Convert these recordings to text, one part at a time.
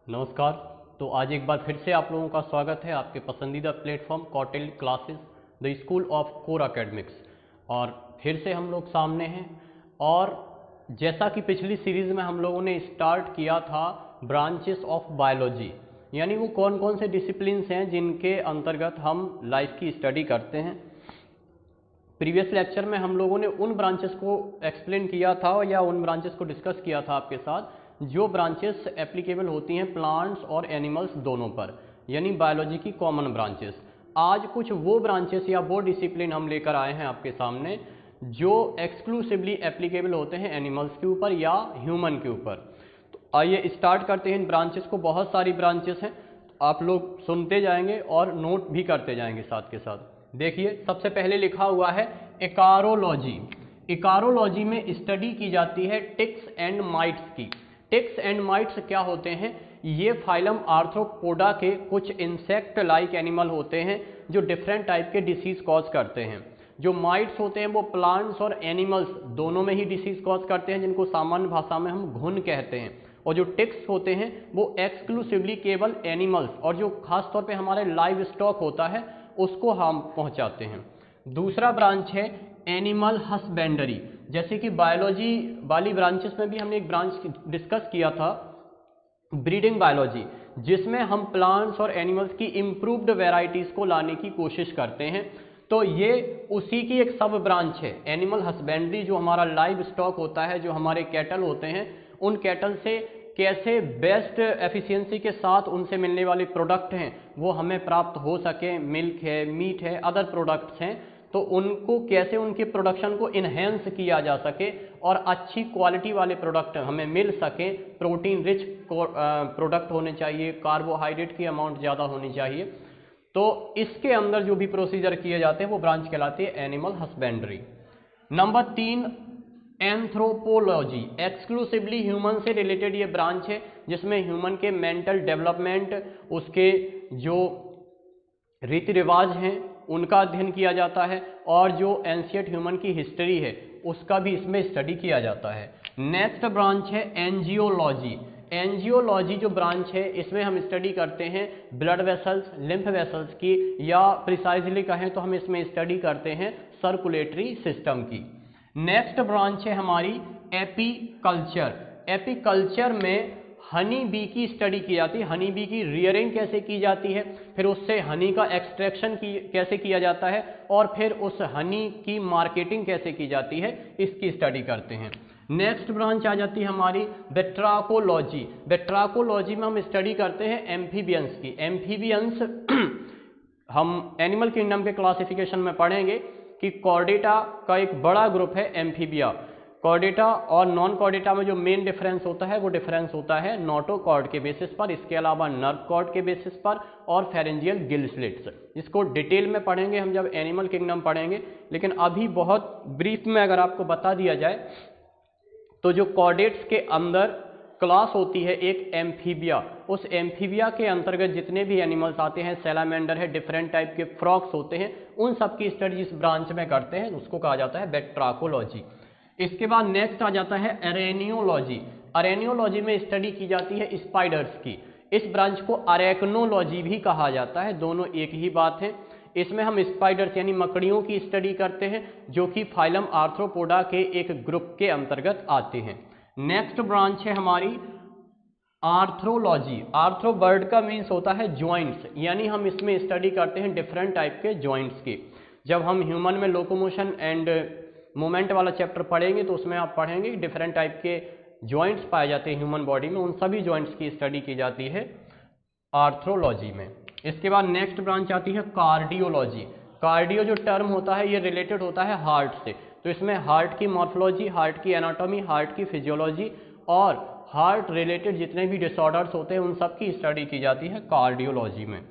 नमस्कार। तो आज एक बार फिर से आप लोगों का स्वागत है आपके पसंदीदा platform Kautilya classes the school of core academics. और फिर से हम लोग सामने हैं। और जैसा कि पिछली सीरीज़ में हम लोगों ने स्टार्ट किया था ब्रांचेस ऑफ बायोलॉजी, यानी वो कौन कौन से डिसिप्लिन्स हैं जिनके अंतर्गत हम लाइफ की स्टडी करते हैं। प्रीवियस लेक्चर में हम लोगों ने उन ब्रांचेस को एक्सप्लेन किया था या उन ब्रांचेस को डिस्कस किया था आपके साथ जो ब्रांचेस एप्लीकेबल होती हैं प्लांट्स और एनिमल्स दोनों पर, यानी बायोलॉजी की कॉमन ब्रांचेस। आज कुछ वो ब्रांचेस या वो डिसिप्लिन हम लेकर आए हैं आपके सामने जो एक्सक्लूसिवली एप्लीकेबल होते हैं एनिमल्स के ऊपर या ह्यूमन के ऊपर। तो आइए स्टार्ट करते हैं इन ब्रांचेस को। बहुत सारी ब्रांचेस हैं, आप लोग सुनते जाएंगे और नोट भी करते जाएंगे साथ के साथ। देखिए, सबसे पहले लिखा हुआ है इकारोलॉजी। इकारोलॉजी में स्टडी की जाती है टिक्स एंड माइट्स की। टिक्स एंड माइट्स क्या होते हैं? ये फाइलम आर्थ्रोपोडा के कुछ इंसेक्ट लाइक एनिमल होते हैं जो डिफरेंट टाइप के डिसीज कॉज करते हैं। जो माइट्स होते हैं वो प्लांट्स और एनिमल्स दोनों में ही डिसीज कॉज करते हैं, जिनको सामान्य भाषा में हम घुन कहते हैं। और जो टिक्स होते हैं वो एक्सक्लूसिवली केवल एनिमल्स और जो खास तौर पे हमारे लाइव स्टॉक होता है उसको हम पहुंचाते हैं। दूसरा ब्रांच है एनिमल हस्बेंडरी। जैसे कि बायोलॉजी वाली ब्रांचेस में भी हमने एक ब्रांच डिस्कस किया था ब्रीडिंग बायोलॉजी, जिसमें हम प्लांट्स और एनिमल्स की इम्प्रूव्ड वेराइटीज को लाने की कोशिश करते हैं। तो ये उसी की एक सब ब्रांच है एनिमल हस्बेंड्री। जो हमारा लाइव स्टॉक होता है, जो हमारे कैटल होते हैं, उन कैटल से कैसे बेस्ट एफिशिएंसी के साथ उनसे मिलने वाले प्रोडक्ट हैं वो हमें प्राप्त हो सके। मिल्क है, मीट है, अदर प्रोडक्ट्स हैं, तो उनको कैसे उनके प्रोडक्शन को इन्हेंस किया जा सके और अच्छी क्वालिटी वाले प्रोडक्ट हमें मिल सके। प्रोटीन रिच प्रोडक्ट होने चाहिए, कार्बोहाइड्रेट की अमाउंट ज़्यादा होनी चाहिए। तो इसके अंदर जो भी प्रोसीजर किए जाते हैं वो ब्रांच कहलाती है animal husbandry. Number 3 anthropology. Exclusively human से रिलेटेड ये ब्रांच है जिसमें ह्यूमन के मेंटल डेवलपमेंट, उसके जो रीति रिवाज हैं उनका अध्ययन किया जाता है और जो एंशिएंट ह्यूमन की हिस्ट्री है उसका भी इसमें स्टडी किया जाता है। नेक्स्ट ब्रांच है एंजियोलॉजी। एंजियोलॉजी जो ब्रांच है इसमें हम स्टडी करते हैं ब्लड वेसल्स, लिम्फ वेसल्स की, या प्रिसाइजली कहें तो हम इसमें स्टडी करते हैं सर्कुलेटरी सिस्टम की। नेक्स्ट ब्रांच है हमारी एपीकल्चर। एपीकल्चर में हनी बी की स्टडी की जाती है। हनी बी की रियरिंग कैसे की जाती है, फिर उससे हनी का एक्सट्रैक्शन कैसे किया जाता है और फिर उस हनी की मार्केटिंग कैसे की जाती है, इसकी स्टडी करते हैं। नेक्स्ट ब्रांच आ जाती है हमारी बेट्राकोलॉजी। बेट्राकोलॉजी में हम स्टडी करते हैं एम्फीबियंस की। एम्फीबियंस हम एनिमल किंगडम के क्लासिफिकेशन में पढ़ेंगे कि कॉर्डेटा का एक बड़ा ग्रुप है एम्फीबिया। कॉर्डेटा और नॉन कॉर्डेटा में जो मेन डिफरेंस होता है वो डिफरेंस होता है नोटोकॉर्ड के बेसिस पर, इसके अलावा नर्व कॉर्ड के बेसिस पर और फेरेंजियल गिल स्लिट्स। इसको डिटेल में पढ़ेंगे हम जब एनिमल किंगडम पढ़ेंगे, लेकिन अभी बहुत ब्रीफ में अगर आपको बता दिया जाए तो जो कॉर्डेट्स के अंदर क्लास होती है एक एम्फीबिया। उस एम्फीबिया के अंतर्गत जितने भी एनिमल्स आते हैं, सैलामेंडर है, डिफरेंट टाइप के फ्रॉक्स होते हैं, उन सब की स्टडी इस ब्रांच में करते हैं, उसको कहा जाता है बेट्राकोलॉजी। इसके बाद नेक्स्ट आ जाता है अरेनियोलॉजी। अरेनियोलॉजी में स्टडी की जाती है स्पाइडर्स की। इस ब्रांच को अरेक्नोलॉजी भी कहा जाता है, दोनों एक ही बात है। इसमें हम स्पाइडर्स यानी मकड़ियों की स्टडी करते हैं जो कि फाइलम आर्थ्रोपोडा के एक ग्रुप के अंतर्गत आते हैं। नेक्स्ट ब्रांच है हमारी आर्थ्रोलॉजी। आर्थ्रो वर्ड का मीन्स होता है ज्वाइंट्स, यानी हम इसमें स्टडी करते हैं डिफरेंट टाइप के ज्वाइंट्स की। जब हम ह्यूमन में लोकोमोशन एंड मूवमेंट वाला चैप्टर पढ़ेंगे तो उसमें आप पढ़ेंगे डिफरेंट टाइप के ज्वाइंट्स पाए जाते हैं ह्यूमन बॉडी में, उन सभी ज्वाइंट्स की स्टडी की जाती है आर्थ्रोलॉजी में। इसके बाद नेक्स्ट ब्रांच आती है कार्डियोलॉजी। कार्डियो जो टर्म होता है ये रिलेटेड होता है हार्ट से, तो इसमें हार्ट की मॉर्फोलॉजी, हार्ट की एनाटॉमी, हार्ट की फिजियोलॉजी और हार्ट रिलेटेड जितने भी डिसऑर्डर्स होते हैं उन सब की स्टडी की जाती है कार्डियोलॉजी में।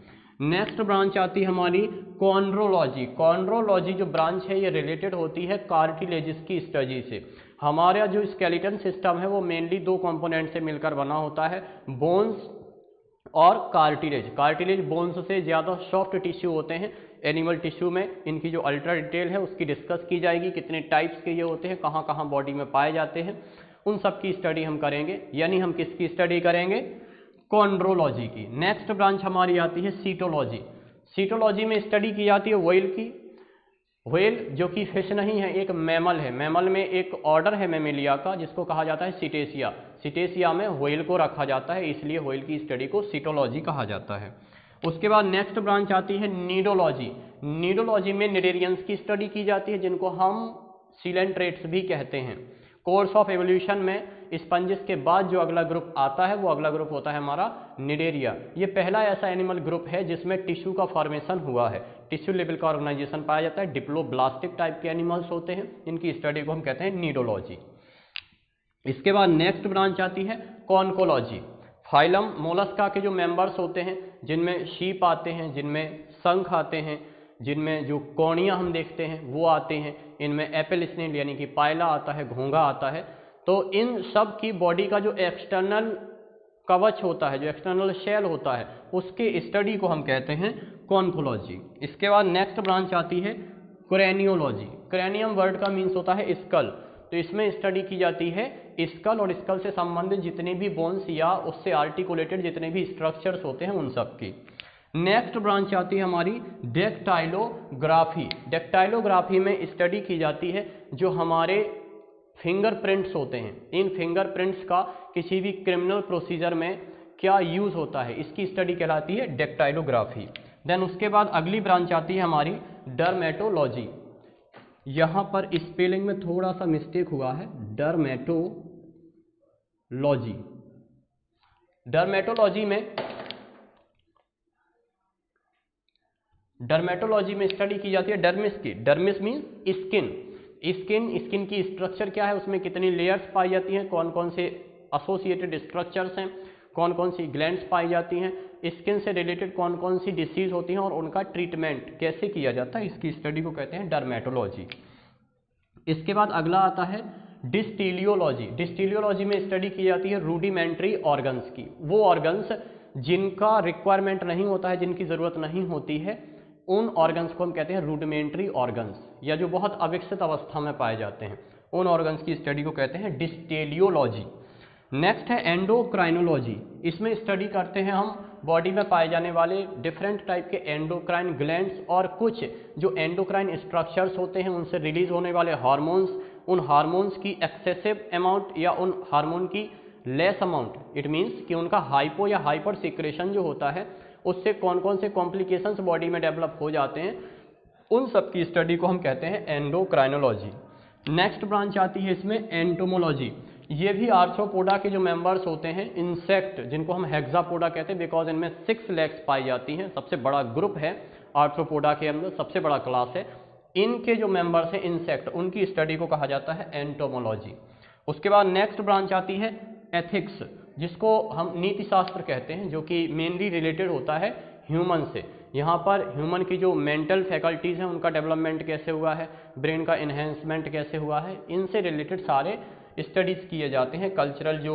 नेक्स्ट ब्रांच आती है हमारी कॉन्ड्रोलॉजी। कॉन्ड्रोलॉजी जो ब्रांच है ये रिलेटेड होती है कार्टिलेजिस की स्टडी से। हमारा जो स्केलेटन सिस्टम है वो मेनली दो कंपोनेंट से मिलकर बना होता है, बोन्स और कार्टिलेज। कार्टिलेज बोन्स से ज़्यादा सॉफ्ट टिश्यू होते हैं एनिमल टिश्यू में। इनकी जो अल्ट्रा डिटेल है उसकी डिस्कस की जाएगी, कितने टाइप्स के ये होते हैं, कहाँ कहाँ बॉडी में पाए जाते हैं, उन सब की स्टडी हम करेंगे। यानी हम किसकी स्टडी करेंगे? कॉन्ड्रोलॉजी की। नेक्स्ट ब्रांच हमारी आती है सीटोलॉजी। सीटोलॉजी में स्टडी की जाती है व्हेल की। व्हेल जो कि फिश नहीं है, एक मैमल है। मैमल में एक ऑर्डर है मैमेलिया का जिसको कहा जाता है सिटेसिया। सिटेसिया में व्हेल को रखा जाता है, इसलिए व्हेल की स्टडी को सीटोलॉजी कहा जाता है। उसके बाद नेक्स्ट ब्रांच आती है नीडोलॉजी। नीडोलॉजी में निडेरियंस की स्टडी की जाती है जिनको हम सीलेंट्रेट्स भी कहते हैं। कोर्स ऑफ एवोल्यूशन में स्पंजिस के बाद जो अगला ग्रुप आता है वो अगला ग्रुप होता है हमारा निडेरिया। ये पहला ऐसा एनिमल ग्रुप है जिसमें टिश्यू का फॉर्मेशन हुआ है, टिश्यू लेवल का ऑर्गेनाइजेशन पाया जाता है। डिप्लोब्लास्टिक टाइप के एनिमल्स होते हैं, इनकी स्टडी को हम कहते हैं नीडोलॉजी। इसके बाद नेक्स्ट ब्रांच आती है कॉन्कोलॉजी। फाइलम मोलस्का के जो मेंबर्स होते हैं जिनमें शीप आते हैं, जिनमें शंख आते हैं, जिनमें जो कोणियाँ हम देखते हैं वो आते हैं, इनमें एपेल स्नेल यानी कि पायला आता है, घोंघा आता है। तो इन सब की बॉडी का जो एक्सटर्नल कवच होता है, जो एक्सटर्नल शेल होता है, उसके स्टडी को हम कहते हैं कॉन्कोलॉजी। इसके बाद नेक्स्ट ब्रांच आती है क्रेनियोलॉजी। क्रेनियम वर्ड का मीन्स होता है स्कल, तो इसमें स्टडी की जाती है स्कल और स्कल से संबंधित जितने भी बोन्स या उससे आर्टिकुलेटेड जितने भी स्ट्रक्चर्स होते हैं उन सब की। नेक्स्ट ब्रांच आती है हमारी डेक्टाइलोग्राफी। डेक्टाइलोग्राफी में स्टडी की जाती है जो हमारे फिंगरप्रिंट्स होते हैं, इन फिंगरप्रिंट्स का किसी भी क्रिमिनल प्रोसीजर में क्या यूज़ होता है, इसकी स्टडी कहलाती है डेक्टाइलोग्राफी। देन उसके बाद अगली ब्रांच आती है हमारी डर्मेटोलॉजी। यहाँ पर स्पेलिंग में थोड़ा सा मिस्टेक हुआ है, डर्मेटोलॉजी। डर्मेटोलॉजी में स्टडी की जाती है डर्मिस की। डर्मिस मीन्स स्किन की स्ट्रक्चर क्या है, उसमें कितनी लेयर्स पाई जाती हैं, कौन कौन से एसोसिएटेड स्ट्रक्चर्स हैं, कौन कौन सी ग्लैंड्स पाई जाती हैं, स्किन से रिलेटेड कौन कौन सी डिसीज होती हैं और उनका ट्रीटमेंट कैसे किया जाता है, इसकी स्टडी को कहते हैं डर्मेटोलॉजी। इसके बाद अगला आता है डिस्टीलियोलॉजी। डिस्टीलियोलॉजी में स्टडी की जाती है रूडिमेंट्री ऑर्गन्स की। वो ऑर्गन्स जिनका रिक्वायरमेंट नहीं होता है, जिनकी ज़रूरत नहीं होती है, उन ऑर्गन्स को हम कहते हैं रूडिमेंट्री ऑर्गन्स, या जो बहुत अविकसित अवस्था में पाए जाते हैं, उन ऑर्गन्स की स्टडी को कहते हैं डिस्टीलियोलॉजी। नेक्स्ट है एंडोक्राइनोलॉजी। इसमें स्टडी करते हैं हम बॉडी में पाए जाने वाले डिफरेंट टाइप के एंडोक्राइन ग्लैंड्स और कुछ जो एंडोक्राइन स्ट्रक्चर्स होते हैं उनसे रिलीज होने वाले हार्मोन्स, उन हार्मोन्स की एक्सेसिव अमाउंट या उन हार्मोन की लेस अमाउंट, इट मीन्स कि उनका हाइपो या हाइपर सिक्रेशन जो होता है उससे कौन कौन से कॉम्प्लिकेशंस बॉडी में डेवलप हो जाते हैं, उन सब की स्टडी को हम कहते हैं एंडोक्राइनोलॉजी। नेक्स्ट ब्रांच आती है इसमें एंटोमोलॉजी। ये भी आर्थ्रोपोडा के जो मेंबर्स होते हैं, इंसेक्ट जिनको हम हेक्सापोडा कहते हैं, बिकॉज इनमें 6 लेग्स पाई जाती हैं, सबसे बड़ा ग्रुप है आर्थ्रोपोडा के अंदर, सबसे बड़ा क्लास है। इनके जो मेंबर्स हैं इंसेक्ट, उनकी स्टडी को कहा जाता है एंटोमोलॉजी। उसके बाद नेक्स्ट ब्रांच आती है एथिक्स, जिसको हम नीति शास्त्र कहते हैं, जो कि मेनली रिलेटेड होता है ह्यूमन से। यहाँ पर ह्यूमन की जो मेंटल फैकल्टीज़ हैं उनका डेवलपमेंट कैसे हुआ है, ब्रेन का इन्हेंसमेंट कैसे हुआ है, इनसे रिलेटेड सारे स्टडीज़ किए जाते हैं, कल्चरल जो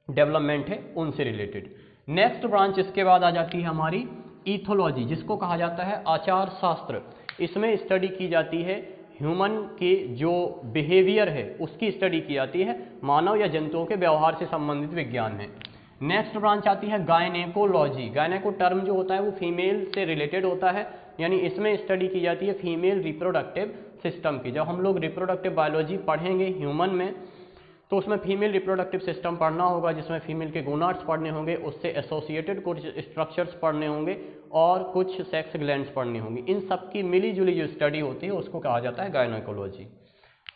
डेवलपमेंट है उनसे रिलेटेड। नेक्स्ट ब्रांच इसके बाद आ जाती है हमारी ईथोलॉजी, जिसको कहा जाता है आचार शास्त्र। इसमें स्टडी की जाती है ह्यूमन के जो बिहेवियर है उसकी स्टडी की जाती है, मानव या जंतुओं के व्यवहार से संबंधित विज्ञान है। नेक्स्ट ब्रांच आती है गायनेकोलॉजी। गायनेको टर्म जो होता है वो फीमेल से रिलेटेड होता है, यानी इसमें स्टडी की जाती है फीमेल रिप्रोडक्टिव सिस्टम की। जब हम लोग रिप्रोडक्टिव बायोलॉजी पढ़ेंगे ह्यूमन में तो उसमें फीमेल रिप्रोडक्टिव सिस्टम पढ़ना होगा, जिसमें फीमेल के गोनाड्स पढ़ने होंगे, उससे एसोसिएटेड कुछ स्ट्रक्चर्स पढ़ने होंगे और कुछ सेक्स ग्लैंड्स पढ़नी होंगी। इन सब की मिली जुली जो स्टडी होती है उसको कहा जाता है गायनेकोलॉजी।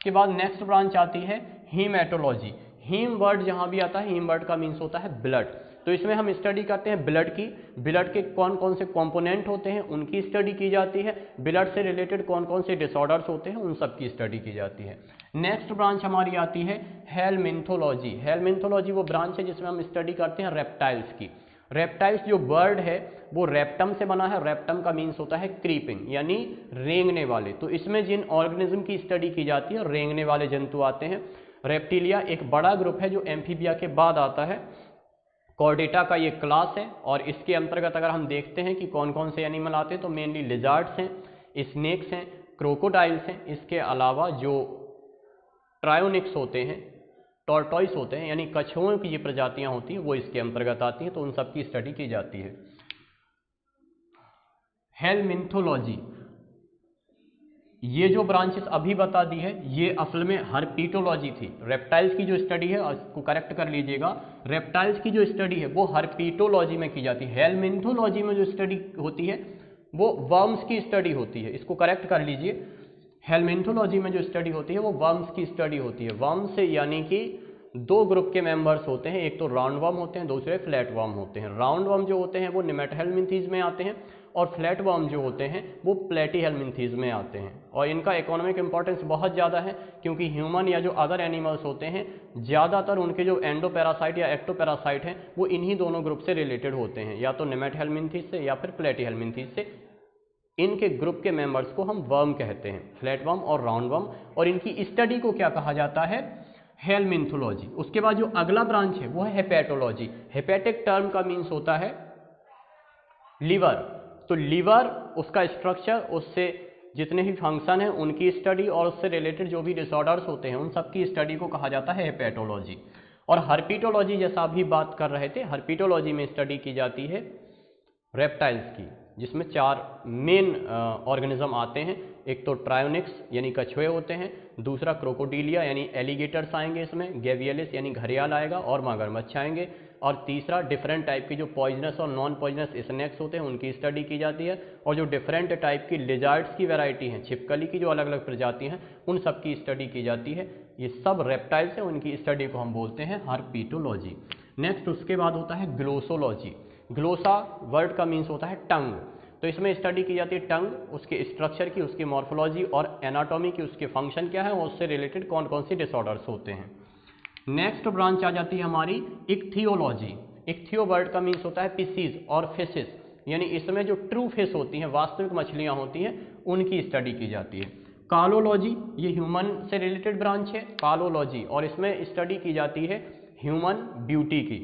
के बाद नेक्स्ट ब्रांच आती है हीमेटोलॉजी। हीम वर्ड जहाँ भी आता है, हीम वर्ड का मीन्स होता है ब्लड, तो इसमें हम स्टडी करते हैं ब्लड की। ब्लड के कौन कौन से कंपोनेंट होते हैं उनकी स्टडी की जाती है, ब्लड से रिलेटेड कौन कौन से डिसऑर्डर्स होते हैं उन सब की स्टडी की जाती है। नेक्स्ट ब्रांच हमारी आती है हेलमिन्थोलॉजी। हेलमिन्थोलॉजी वो ब्रांच है जिसमें हम स्टडी करते हैं रेप्टाइल्स की। रेप्टाइल्स जो बर्ड है वो रेप्टम से बना है, रेप्टम का मीन्स होता है क्रीपिंग यानी रेंगने वाले। तो इसमें जिन ऑर्गेनिज्म की स्टडी की जाती है रेंगने वाले जंतु आते हैं। रेप्टिलिया एक बड़ा ग्रुप है जो एम्फीबिया के बाद आता है, कॉर्डेटा का ये क्लास है, और इसके अंतर्गत अगर हम देखते हैं कि कौन कौन से एनिमल आते हैं तो मेनली लिजार्ड्स हैं, स्नेक्स हैं, क्रोकोडाइल्स हैं, इसके अलावा जो ट्रायोनिक्स होते हैं टॉर्टॉइस होते हैं, यानी कछुओं की जो प्रजातियां होती हैं वो इसके अंतर्गत आती हैं, तो उन सब की स्टडी की जाती है। हेलमिंथोलॉजी, ये जो ब्रांचेस अभी बता दी है ये असल में हर्पीटोलॉजी थी। रेप्टाइल्स की जो स्टडी है, इसको करेक्ट कर लीजिएगा, रेप्टाइल्स की जो स्टडी है वो हर्पीटोलॉजी में की जाती है। हेलमिंथोलॉजी में जो स्टडी होती है वो वर्म्स की स्टडी होती है, इसको करेक्ट कर लीजिए। हेलमिंथोलॉजी में जो स्टडी होती है वो वर्म्स की स्टडी होती है। वर्म्स से यानी कि दो ग्रुप के मेंबर्स होते हैं, एक तो राउंड वर्म होते हैं, दूसरे फ्लैट वर्म होते हैं। राउंड वर्म जो होते हैं वो नेमेटोहेलमिंथीज में आते हैं और फ्लैट वर्म जो होते हैं वो प्लेटीहेलमिंथीज में आते हैं। और इनका इकोनॉमिक इंपॉर्टेंस बहुत ज़्यादा है, क्योंकि ह्यूमन या जो अदर एनिमल्स होते हैं ज़्यादातर उनके जो एंडोपैरासाइट या एक्टोपैरासाइट हैं वो इन्हीं दोनों ग्रुप से रिलेटेड होते हैं, या तो नेमेटोहेलमिंथीज से या फिर प्लेटीहेलमिंथीज से। इनके ग्रुप के मेंबर्स को हम वर्म कहते हैं, फ्लैट वर्म और राउंड वर्म, और इनकी स्टडी को क्या कहा जाता है? हेलमिंथोलॉजी। उसके बाद जो अगला ब्रांच है वो है हेपेटोलॉजी। हेपेटिक टर्म का मीन्स होता है लीवर, तो लीवर, उसका स्ट्रक्चर, उससे जितने भी फंक्शन हैं उनकी स्टडी और उससे रिलेटेड जो भी डिसऑर्डर्स होते हैं उन सब की स्टडी को कहा जाता है हेपेटोलॉजी। और हर्पीटोलॉजी जैसा अभी बात कर रहे थे, हर्पीटोलॉजी में स्टडी की जाती है रेप्टाइल्स की, जिसमें 4 मेन ऑर्गेनिज्म आते हैं। एक तो ट्रायोनिक्स यानी कछुए होते हैं, दूसरा क्रोकोडीलिया यानी एलिगेटर्स आएंगे इसमें, गेवियलिस यानी घड़ियाल आएगा और मगरमच्छ आएंगे, और तीसरा डिफरेंट टाइप की जो पॉइजनस और नॉन पॉइजनस स्नेक्स होते हैं उनकी स्टडी की जाती है, और जो डिफरेंट टाइप की लिजार्ड्स की वैरायटी हैं, छिपकली की जो अलग अलग प्रजाति हैं उन सब की स्टडी की जाती है। ये सब रेप्टाइल्स हैं, उनकी स्टडी को हम बोलते हैं हर्पीटोलॉजी। नेक्स्ट उसके बाद होता है ग्लोसोलॉजी। ग्लोसा वर्ड का मीन्स होता है टंग, तो इसमें स्टडी की जाती है टंग, उसके स्ट्रक्चर की, उसकी मॉर्फोलॉजी और एनाटॉमी की, उसके फंक्शन क्या है और उससे रिलेटेड कौन कौन सी डिसऑर्डर्स होते हैं। नेक्स्ट ब्रांच आ जाती है हमारी इक्थियोलॉजी। इक्थियो वर्ड का मीन्स होता है फिशीज और फिशेस, यानी इसमें जो ट्रू फिश होती हैं, वास्तविक मछलियां होती हैं, उनकी स्टडी की जाती है। कालोलॉजी, ये ह्यूमन से रिलेटेड ब्रांच है कालोलॉजी, और इसमें स्टडी की जाती है ह्यूमन ब्यूटी की।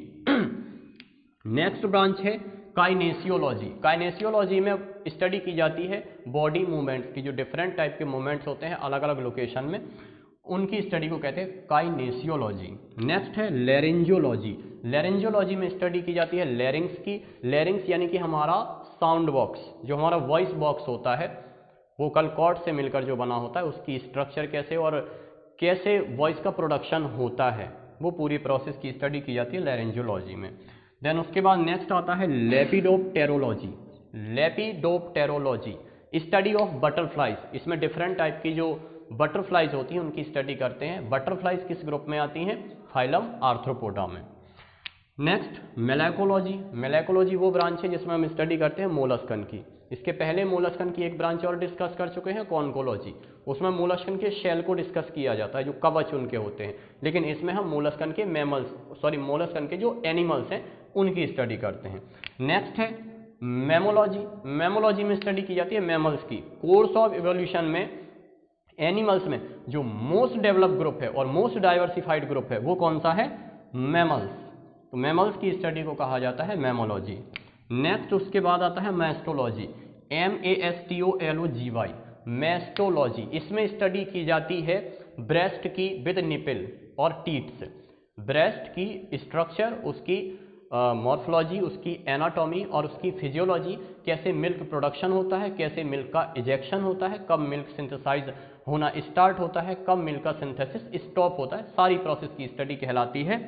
नेक्स्ट ब्रांच है काइनेसियोलॉजी। काइनेसियोलॉजी में स्टडी की जाती है बॉडी मूवमेंट्स की, जो डिफरेंट टाइप के मूवमेंट्स होते हैं अलग अलग लोकेशन में, उनकी स्टडी को कहते हैं काइनेसियोलॉजी। नेक्स्ट है लेरेंजियोलॉजी। लेरेंजियोलॉजी में स्टडी की जाती है लेरिंग्स की। लेरिंग्स यानी कि हमारा साउंड बॉक्स, जो हमारा वॉइस बॉक्स होता है, वोकल कॉर्ड से मिलकर जो बना होता है, उसकी स्ट्रक्चर कैसे और कैसे वॉइस का प्रोडक्शन होता है, वो पूरी प्रोसेस की स्टडी की जाती है लेरेंजियोलॉजी में। देन उसके बाद नेक्स्ट आता है लेपिडोप्टेरोलॉजी। लेपिडोप्टेरोलॉजी, स्टडी ऑफ बटरफ्लाइज। इसमें डिफरेंट टाइप की जो बटरफ्लाइज होती हैं उनकी स्टडी करते हैं। बटरफ्लाइज किस ग्रुप में आती हैं? फाइलम आर्थ्रोपोडा में। नेक्स्ट मेलैकोलॉजी। मेलैकोलॉजी वो ब्रांच है जिसमें हम स्टडी करते हैं मोलस्कन की। इसके पहले मोलस्कन की एक ब्रांच और डिस्कस कर चुके हैं, कॉन्कोलॉजी। उसमें मोलस्कन के शेल को डिस्कस किया जाता है, जो कवच उनके होते हैं, लेकिन इसमें हम मोलस्कन के मोलस्कन के जो एनिमल्स हैं उनकी स्टडी करते हैं। नेक्स्ट है मैमोलॉजी। मैमोलॉजी में स्टडी की जाती है मैमल्स की। कोर्स ऑफ इवोल्यूशन में एनिमल्स में जो मोस्ट डेवलप ग्रुप है और मोस्ट डाइवर्सिफाइड ग्रुप है वो कौन सा है? मैमल्स। तो मैमल्स की स्टडी को कहा जाता है मैमोलॉजी। नेक्स्ट उसके बाद आता है मैस्टोलॉजी। MASTOLOGY, मैस्टोलॉजी। इसमें स्टडी की जाती है ब्रेस्ट की विद निपल और टीट्स। ब्रेस्ट की स्ट्रक्चर, उसकी मॉर्फोलॉजी, उसकी एनाटॉमी और उसकी फिजियोलॉजी, कैसे मिल्क प्रोडक्शन होता है, कैसे मिल्क का इजेक्शन होता है, कब मिल्क सिंथेसाइज होना स्टार्ट होता है, कब मिल्क का सिंथेसिस स्टॉप होता है, सारी प्रोसेस की स्टडी कहलाती है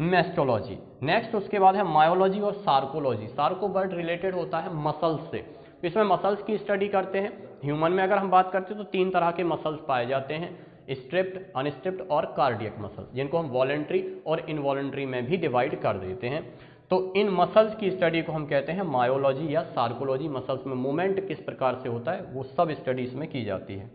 मैस्टोलॉजी। नेक्स्ट उसके बाद है मायोलॉजी और सार्कोलॉजी। सार्को वर्ड रिलेटेड होता है मसल्स से, इसमें मसल्स की स्टडी करते हैं। ह्यूमन में अगर हम बात करते हैं तो 3 तरह के मसल्स पाए जाते हैं, स्ट्रिप्ड, अनस्ट्रिप्ड और कार्डियक मसल्स, जिनको हम वॉलेंट्री और इनवॉलेंट्री में भी डिवाइड कर देते हैं। तो इन मसल्स की स्टडी को हम कहते हैं मायोलॉजी या सार्कोलॉजी। मसल्स में मूवमेंट किस प्रकार से होता है वो सब स्टडी इसमें की जाती है।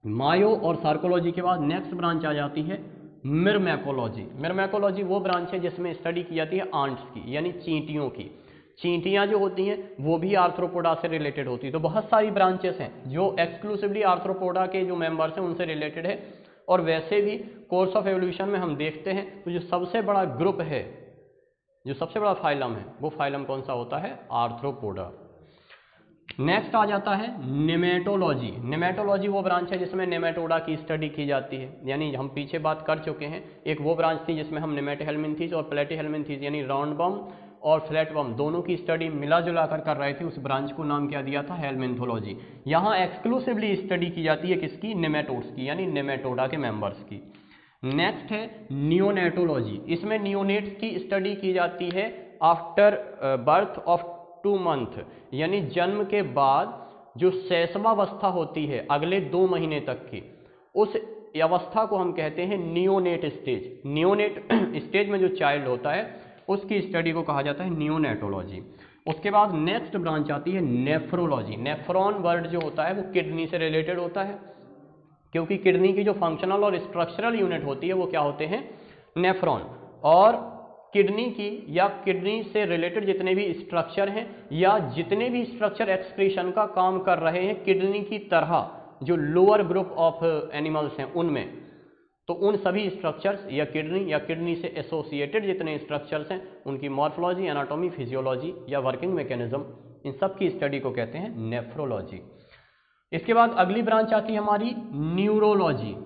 मायो और सार्कोलॉजी के बाद नेक्स्ट ब्रांच आ जाती है मिर्मैकोलॉजी। मिर्मैकोलॉजी वो ब्रांच है जिसमें स्टडी की जाती है आंट्स की, यानी चींटियों की। चींटियां जो होती हैं वो भी आर्थ्रोपोडा से रिलेटेड होती है। तो बहुत सारी ब्रांचेस हैं जो एक्सक्लूसिवली आर्थ्रोपोडा के जो मेंबर्स हैं उनसे रिलेटेड है। और वैसे भी कोर्स ऑफ एवोल्यूशन में हम देखते हैं तो जो सबसे बड़ा ग्रुप है, जो सबसे बड़ा फाइलम है, वो फाइलम कौन सा होता है? आर्थ्रोपोडा। नेक्स्ट आ जाता है नेमेटोलॉजी। नेमेटोलॉजी वो ब्रांच है जिसमें नेमेटोडा की स्टडी की जाती है, यानी हम पीछे बात कर चुके हैं। एक वो ब्रांच थी जिसमें हम नेमेटोहेल्मिन्थीज और प्लेटीहेल्मिन्थीज यानी राउंड बम और फ्लैट बम दोनों की स्टडी मिला जुला कर रहे थे। उस ब्रांच को नाम क्या दिया था? हेल्मिन्थोलॉजी। यहाँ एक्सक्लूसिवली स्टडी की जाती है किसकी? नेमेटोड्स की, यानी नेमेटोडा के मेंबर्स की। नेक्स्ट है नियोनेटोलॉजी। इसमें नियोनेट्स की स्टडी की जाती है आफ्टर बर्थ ऑफ 2 मंथ, यानी जन्म के बाद जो शैशवावस्था होती है अगले 2 महीने तक की, उस अवस्था को हम कहते हैं नियोनेट स्टेज। नियोनेट स्टेज में जो चाइल्ड होता है उसकी स्टडी को कहा जाता है नियोनेटोलॉजी। उसके बाद नेक्स्ट ब्रांच आती है नेफ्रोलॉजी। नेफ्रॉन वर्ड जो होता है वो किडनी से रिलेटेड होता है, क्योंकि किडनी की जो फंक्शनल और स्ट्रक्चरल यूनिट होती है वो क्या होते हैं? नेफ्रॉन। और किडनी की या किडनी से रिलेटेड जितने भी स्ट्रक्चर हैं या जितने भी स्ट्रक्चर एक्सक्रीशन का काम कर रहे हैं किडनी की तरह जो लोअर ग्रुप ऑफ एनिमल्स हैं उनमें, तो उन सभी स्ट्रक्चर्स या किडनी से एसोसिएटेड जितने स्ट्रक्चर्स हैं उनकी मॉर्फोलॉजी, एनाटॉमी, फिजियोलॉजी या वर्किंग मैकेनिज्म, इन सब की स्टडी को कहते हैं नेफ्रोलॉजी। इसके बाद अगली ब्रांच आती है हमारी न्यूरोलॉजी।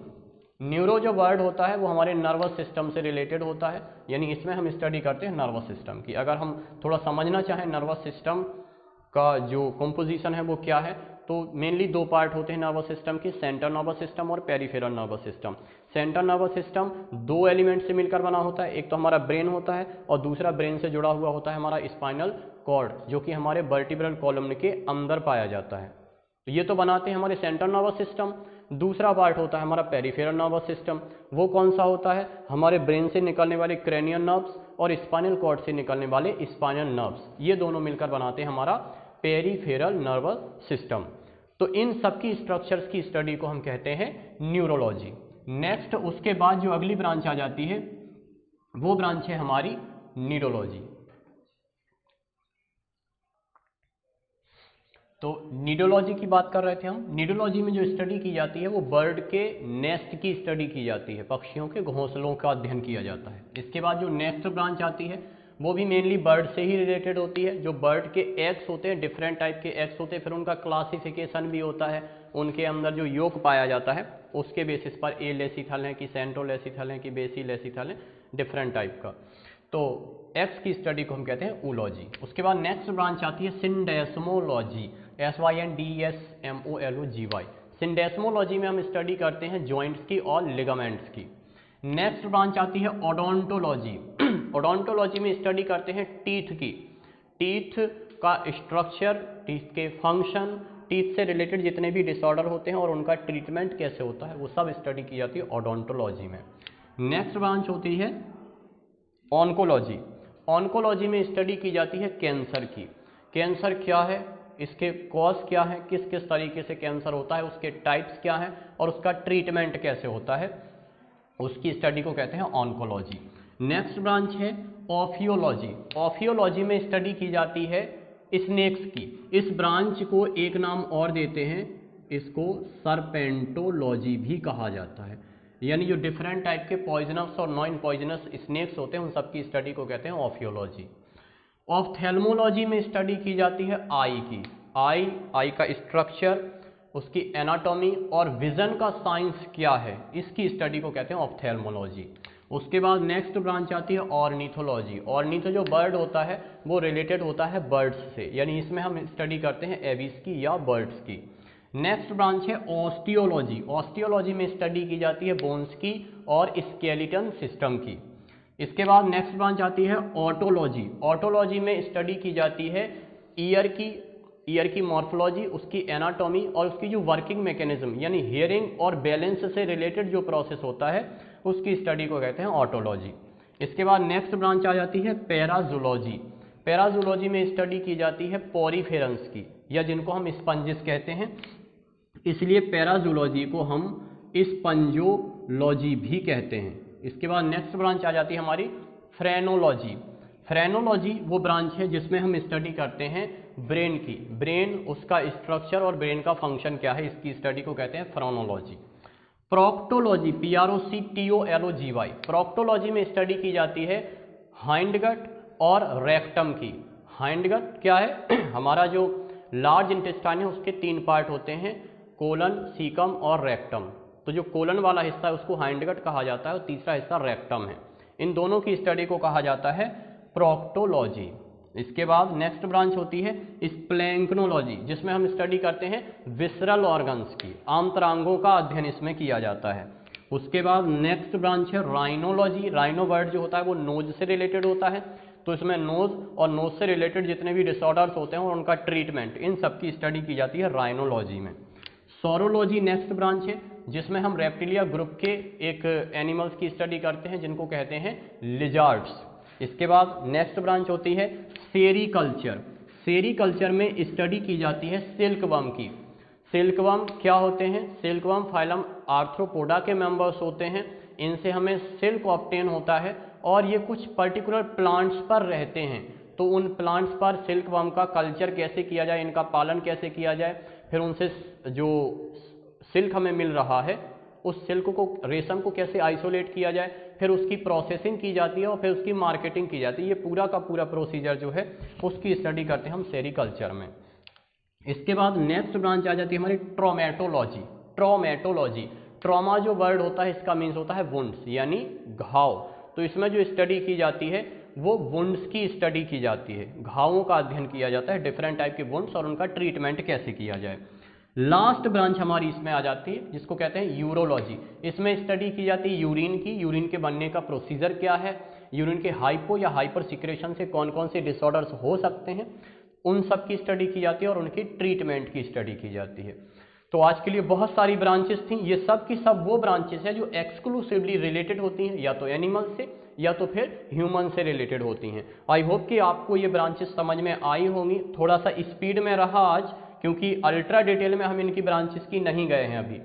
न्यूरो जो वर्ड होता है वो हमारे नर्वस सिस्टम से रिलेटेड होता है, यानी इसमें हम स्टडी करते हैं नर्वस सिस्टम की। अगर हम थोड़ा समझना चाहें नर्वस सिस्टम का जो कंपोजिशन है वो क्या है, तो मेनली 2 पार्ट होते हैं नर्वस सिस्टम के, सेंट्रल नर्वस सिस्टम और peripheral nervous system. Central nervous system 2 element से मिलकर बना होता है, एक तो हमारा ब्रेन होता है और दूसरा ब्रेन से जुड़ा हुआ होता है हमारा स्पाइनल कॉर्ड, जो कि हमारे वर्टिब्रल कॉलम के अंदर पाया जाता है। तो ये तो बनाते हैं हमारे सेंट्रल नर्वस सिस्टम। दूसरा पार्ट होता है हमारा पेरिफेरल नर्वस सिस्टम। वो कौन सा होता है? हमारे ब्रेन से निकलने वाले क्रेनियल नर्व्स और स्पाइनल कॉर्ड से निकलने वाले स्पाइनल नर्व्स, ये दोनों मिलकर बनाते हैं हमारा पेरिफेरल नर्वस सिस्टम। तो इन सबकी स्ट्रक्चर्स की स्टडी को हम कहते हैं न्यूरोलॉजी। नेक्स्ट उसके बाद जो अगली ब्रांच आ जाती है वो ब्रांच है हमारी नीडोलॉजी। तो नीडोलॉजी की बात कर रहे थे हम। नीडोलॉजी में जो स्टडी की जाती है वो बर्ड के नेस्ट की स्टडी की जाती है, पक्षियों के घोंसलों का अध्ययन किया जाता है। इसके बाद जो नेक्स्ट ब्रांच आती है वो भी मेनली बर्ड से ही रिलेटेड होती है। जो बर्ड के एग्स होते हैं, डिफरेंट टाइप के एग्स होते हैं, फिर उनका क्लासिफिकेशन भी होता है, उनके अंदर जो योग पाया जाता है उसके बेसिस पर ए लेसिथल है कि सेंट्रोलेसिथल है कि बेसिलेसिथल है, डिफरेंट टाइप का। तो एक्स की स्टडी को हम कहते हैं ऊलॉजी। उसके बाद नेक्स्ट ब्रांच आती है सिंडेस्मोलॉजी, SYNDESMOLOGY। सिंडेस्मोलॉजी में हम स्टडी करते हैं जॉइंट्स की और लिगामेंट्स की। नेक्स्ट ब्रांच आती है ओडोंटोलॉजी। ओडोंटोलॉजी में स्टडी करते हैं टीथ की, टीथ का स्ट्रक्चर, टीथ के फंक्शन, टीथ से रिलेटेड जितने भी डिसऑर्डर होते हैं और उनका ट्रीटमेंट कैसे होता है वो सब स्टडी की जाती है ओडोंटोलॉजी में। नेक्स्ट ब्रांच होती है ऑन्कोलॉजी। ऑन्कोलॉजी में स्टडी की जाती है कैंसर की। कैंसर क्या है, इसके कॉज क्या है, किस किस तरीके से कैंसर होता है, उसके टाइप्स क्या हैं और उसका ट्रीटमेंट कैसे होता है, उसकी स्टडी को कहते हैं ऑन्कोलॉजी। नेक्स्ट ब्रांच है ऑफियोलॉजी। ऑफियोलॉजी में स्टडी की जाती है स्नेक्स की। इस ब्रांच को एक नाम और देते हैं, इसको सर्पेंटोलॉजी भी कहा जाता है, यानी जो डिफरेंट टाइप के पॉइजनस और नॉन पॉइजनस स्नेक्स होते हैं उन सब की स्टडी को कहते हैं ऑफियोलॉजी। ऑफ्थेल्मोलॉजी में स्टडी की जाती है आई की। आई का स्ट्रक्चर, उसकी एनाटॉमी और विजन का साइंस क्या है, इसकी स्टडी को कहते हैं ऑफ्थेल्मोलॉजी। उसके बाद नेक्स्ट ब्रांच आती है ऑर्निथोलॉजी। ऑर्निथो जो बर्ड होता है वो रिलेटेड होता है बर्ड्स से, यानी इसमें हम स्टडी करते हैं एविस की या बर्ड्स की। नेक्स्ट ब्रांच है ऑस्टियोलॉजी। ऑस्टियोलॉजी में स्टडी की जाती है बोन्स की और स्केलेटन सिस्टम की। इसके बाद नेक्स्ट ब्रांच आती है ऑटोलॉजी। ऑटोलॉजी में स्टडी की जाती है ईयर की मॉर्फोलॉजी, उसकी एनाटॉमी और उसकी जो वर्किंग मैकेनिज्म यानी हियरिंग और बैलेंस से रिलेटेड जो प्रोसेस होता है उसकी स्टडी को कहते हैं ऑटोलॉजी। इसके बाद नेक्स्ट ब्रांच आ जाती है पैराजूलॉजी। पैराजूलॉजी में स्टडी की जाती है पॉरीफेरेंस की, या जिनको हम स्पंजिस कहते हैं, इसलिए पैराजूलॉजी को हम स्पंजोलॉजी भी कहते हैं। इसके बाद नेक्स्ट ब्रांच आ जाती है हमारी फ्रेनोलॉजी। फ्रेनोलॉजी वो ब्रांच है जिसमें हम स्टडी करते हैं ब्रेन की, ब्रेन उसका स्ट्रक्चर और ब्रेन का फंक्शन क्या है, इसकी स्टडी को कहते हैं फ्रेनोलॉजी। Proctology, PROCTOLOGY। प्रोक्टोलॉजी में स्टडी की जाती है हाइंड गट और रेक्टम की। हाइंड गट क्या है, हमारा जो लार्ज इंटेस्टाइन है उसके 3 पार्ट होते हैं, कोलन, सीकम और रेक्टम। तो जो कोलन वाला हिस्सा है उसको हाइंडगट कहा जाता है और तीसरा हिस्सा रेक्टम है। इन दोनों की स्टडी को कहा जाता है प्रोक्टोलॉजी। इसके बाद नेक्स्ट ब्रांच होती है स्प्लैंक्नोलॉजी, जिसमें हम स्टडी करते हैं विसरल ऑर्गन्स की, आंतरांगों का अध्ययन इसमें किया जाता है। उसके बाद नेक्स्ट ब्रांच है राइनोलॉजी। राइनो वर्ड जो होता है वो नोज से रिलेटेड होता है, तो इसमें नोज और नोज से रिलेटेड जितने भी डिसऑर्डर्स होते हैं और उनका ट्रीटमेंट, इन सब की स्टडी की जाती है राइनोलॉजी में। सौरोलॉजी नेक्स्ट ब्रांच है, जिसमें हम रेप्टिलिया ग्रुप के एक एनिमल्स की स्टडी करते हैं जिनको कहते हैं लिजार्ड्स। इसके बाद नेक्स्ट ब्रांच होती है सेरीकल्चर। सेरीकल्चर में स्टडी की जाती है सिल्कवर्म की। सिल्कवर्म क्या होते हैं? सिल्कवर्म फाइलम आर्थ्रोपोडा के मेंबर्स होते हैं। इनसे हमें सिल्क ऑब्टेन होता है और ये कुछ पर्टिकुलर प्लांट्स पर रहते हैं। तो उन प्लांट्स पर सिल्कवर्म का कल्चर कैसे किया जाए, इनका पालन कैसे किया जाए, फिर उनसे जो सिल्क हमें मिल रहा है उस सिल्क को, रेशम को कैसे आइसोलेट किया जाए, फिर उसकी प्रोसेसिंग की जाती है और फिर उसकी मार्केटिंग की जाती है। ये पूरा का पूरा प्रोसीजर जो है उसकी स्टडी करते हैं हम सेरीकल्चर में। इसके बाद नेक्स्ट ब्रांच आ जाती है हमारी ट्रोमेटोलॉजी। ट्रोमेटोलॉजी, ट्रॉमा जो वर्ड होता है इसका मीन्स होता है वुंड्स, यानी घाव। तो इसमें जो स्टडी की जाती है वो वुंड्स की स्टडी की जाती है, घावों का अध्ययन किया जाता है, डिफरेंट टाइप के वुंड्स और उनका ट्रीटमेंट कैसे किया जाए। लास्ट ब्रांच हमारी इसमें आ जाती है जिसको कहते हैं यूरोलॉजी। इसमें स्टडी की जाती है यूरिन की, यूरिन के बनने का प्रोसीजर क्या है, यूरिन के हाइपो या हाइपर सिक्रेशन से कौन कौन से डिसऑर्डर्स हो सकते हैं, उन सब की स्टडी की जाती है और उनकी ट्रीटमेंट की स्टडी की जाती है। तो आज के लिए बहुत सारी ब्रांचेस थी। ये सब की सब वो ब्रांचेस हैं जो एक्सक्लूसिवली रिलेटेड होती हैं या तो एनिमल से या तो फिर ह्यूमन से रिलेटेड होती हैं। आई होप कि आपको ये ब्रांचेस समझ में आई होंगी। थोड़ा सा स्पीड में रहा आज, क्योंकि अल्ट्रा डिटेल में हम इनकी ब्रांचेस की नहीं गए हैं अभी।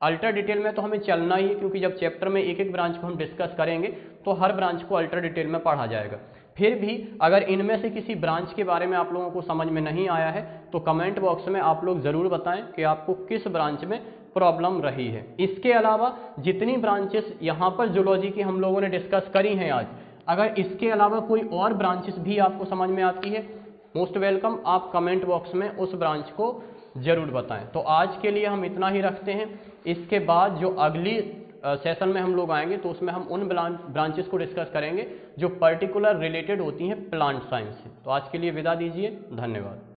अल्ट्रा डिटेल में तो हमें चलना ही है, क्योंकि जब चैप्टर में एक एक ब्रांच को हम डिस्कस करेंगे तो हर ब्रांच को अल्ट्रा डिटेल में पढ़ा जाएगा। फिर भी अगर इनमें से किसी ब्रांच के बारे में आप लोगों को समझ में नहीं आया है तो कमेंट बॉक्स में आप लोग ज़रूर बताएं कि आपको किस ब्रांच में प्रॉब्लम रही है। इसके अलावा जितनी ब्रांचेस यहाँ पर जूलॉजी की हम लोगों ने डिस्कस करी हैं आज, अगर इसके अलावा कोई और ब्रांचेस भी आपको समझ में आती है, मोस्ट वेलकम, आप कमेंट बॉक्स में उस ब्रांच को ज़रूर बताएं। तो आज के लिए हम इतना ही रखते हैं। इसके बाद जो अगली सेशन में हम लोग आएंगे तो उसमें हम उन ब्रांचेस को डिस्कस करेंगे जो पर्टिकुलर रिलेटेड होती हैं प्लांट साइंस से। तो आज के लिए विदा दीजिए, धन्यवाद।